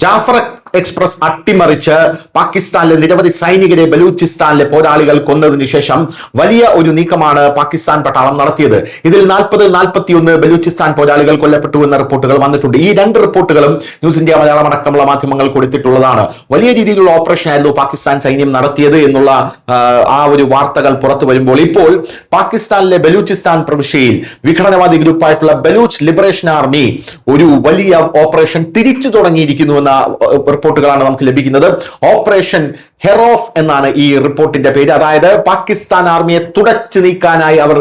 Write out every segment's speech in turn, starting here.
Jafar express അട്ടിമറിച്ച് പാകിസ്ഥാനിലെ നിരവധി സൈനികരെ ബലൂചിസ്ഥാനിലെ പോരാളികൾ കൊന്നതിനു ശേഷം വലിയ ഒരു നീക്കമാണ് പാകിസ്ഥാൻ പട്ടാളം നടത്തിയത്. ഇതിൽ 41 ബലൂചിസ്ഥാൻ പോരാളികൾ കൊല്ലപ്പെട്ടു എന്ന റിപ്പോർട്ടുകൾ വന്നിട്ടുണ്ട്. ഈ രണ്ട് റിപ്പോർട്ടുകളും ന്യൂസ് ഇന്ത്യ മലയാളം അടക്കമുള്ള മാധ്യമങ്ങൾ കൊടുത്തിട്ടുള്ളതാണ്. വലിയ രീതിയിലുള്ള ഓപ്പറേഷൻ ആയിരുന്നു പാകിസ്ഥാൻ സൈന്യം നടത്തിയത് എന്നുള്ള ആ ഒരു വാർത്തകൾ പുറത്തു വരുമ്പോൾ ഇപ്പോൾ പാകിസ്ഥാനിലെ ബലൂചിസ്ഥാൻ പ്രവിശ്യയിൽ വിഘടനവാദി ഗ്രൂപ്പായിട്ടുള്ള ബലൂച്ച് ലിബറേഷൻ ആർമി ഒരു വലിയ ഓപ്പറേഷൻ തിരിച്ചു തുടങ്ങിയിരിക്കുന്നുവെന്ന റിപ്പോർട്ടുകളാണ് നമുക്ക് ലഭിക്കുന്നത്. ഓപ്പറേഷൻ ഹെറോഫ് എന്നാണ് ഈ റിപ്പോർട്ടിന്റെ പേര്. അതായത് പാകിസ്ഥാൻ ആർമിയെ തുടച്ചു നീക്കാനായി അവർ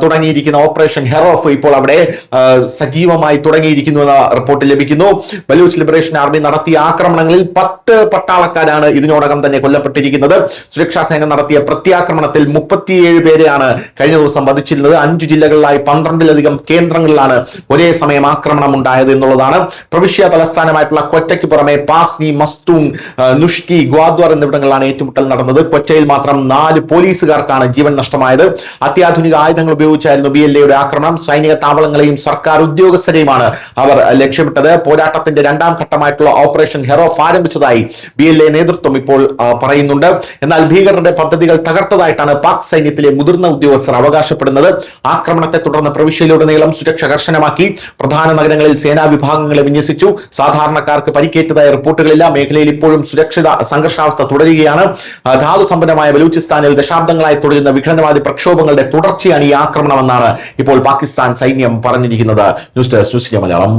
തുടങ്ങിയിരിക്കുന്ന ഓപ്പറേഷൻ ഹെറോഫ് ഇപ്പോൾ അവിടെ സജീവമായി തുടങ്ങിയിരിക്കുന്നു എന്ന റിപ്പോർട്ട് ലഭിക്കുന്നു. ബലൂച്ച് ലിബറേഷൻ ആർമി നടത്തിയ ആക്രമണങ്ങളിൽ 10 പട്ടാളക്കാരാണ് ഇതിനോടകം തന്നെ കൊല്ലപ്പെട്ടിരിക്കുന്നത്. സുരക്ഷാ സേന നടത്തിയ പ്രത്യാക്രമണത്തിൽ 37 പേരെയാണ് കഴിഞ്ഞ ദിവസം വധിച്ചിരുന്നത്. 5 ജില്ലകളിലായി 12ലധികം കേന്ദ്രങ്ങളിലാണ് ഒരേ സമയം ആക്രമണം ഉണ്ടായത് എന്നുള്ളതാണ്. പ്രവിശ്യ തലസ്ഥാനമായിട്ടുള്ള ക്വറ്റയ്ക്ക് പുറമെ പാസ്നി, മസ്തൂങ്, നുഷ്കി, ഗ്വാദ്വാർ എന്നിവിടങ്ങളിലാണ് ഏറ്റുമുട്ടൽ നടന്നത്. ക്വറ്റയിൽ മാത്രം 4 പോലീസുകാർക്കാണ് ജീവൻ നഷ്ടമായത്. അത്യാധുനിക ആയുധങ്ങൾ ഉപയോഗിച്ചായിരുന്നു BLAയുടെ ആക്രമണം. സൈനിക താവളങ്ങളെയും സർക്കാർ ഉദ്യോഗസ്ഥരെയുമാണ് അവർ ലക്ഷ്യമിട്ടത്. പോരാട്ടത്തിന്റെ രണ്ടാം ഘട്ടമായിട്ടുള്ള ഓപ്പറേഷൻ ഹെറോഫ് ആരംഭിച്ചതായി BLA നേതൃത്വം ഇപ്പോൾ പറയുന്നുണ്ട്. എന്നാൽ ഭീകരരുടെ പദ്ധതികൾ തകർത്തതായിട്ടാണ് പാക് സൈന്യത്തിലെ മുതിർന്ന ഉദ്യോഗസ്ഥർ അവകാശപ്പെടുന്നത്. ആക്രമണത്തെ തുടർന്ന് പ്രവിശ്യയിലുടനീളം സുരക്ഷ കർശനമാക്കി. പ്രധാന നഗരങ്ങളിൽ സേനാ വിഭാഗങ്ങളെ വിന്യസിച്ചു. സാധാരണക്കാർക്ക് പരിക്കേറ്റതായ റിപ്പോർട്ടുകളില്ല. മേഖലയിൽ ഇപ്പോഴും സുരക്ഷിത സംഘർഷാവസ്ഥ തുടരുകയാണ്. ധാതു സമ്പന്നമായ ബലൂചിസ്ഥാനിൽ ദശാബ്ദങ്ങളായി തുടരുന്ന വിഘടനവാദി പ്രക്ഷോഭങ്ങളുടെ തുടർച്ചയാണ് ഈ ആക്രമണമെന്നാണ് ഇപ്പോൾ പാകിസ്ഥാൻ സൈന്യം പറഞ്ഞിരിക്കുന്നത്. News desk news India Malayalam.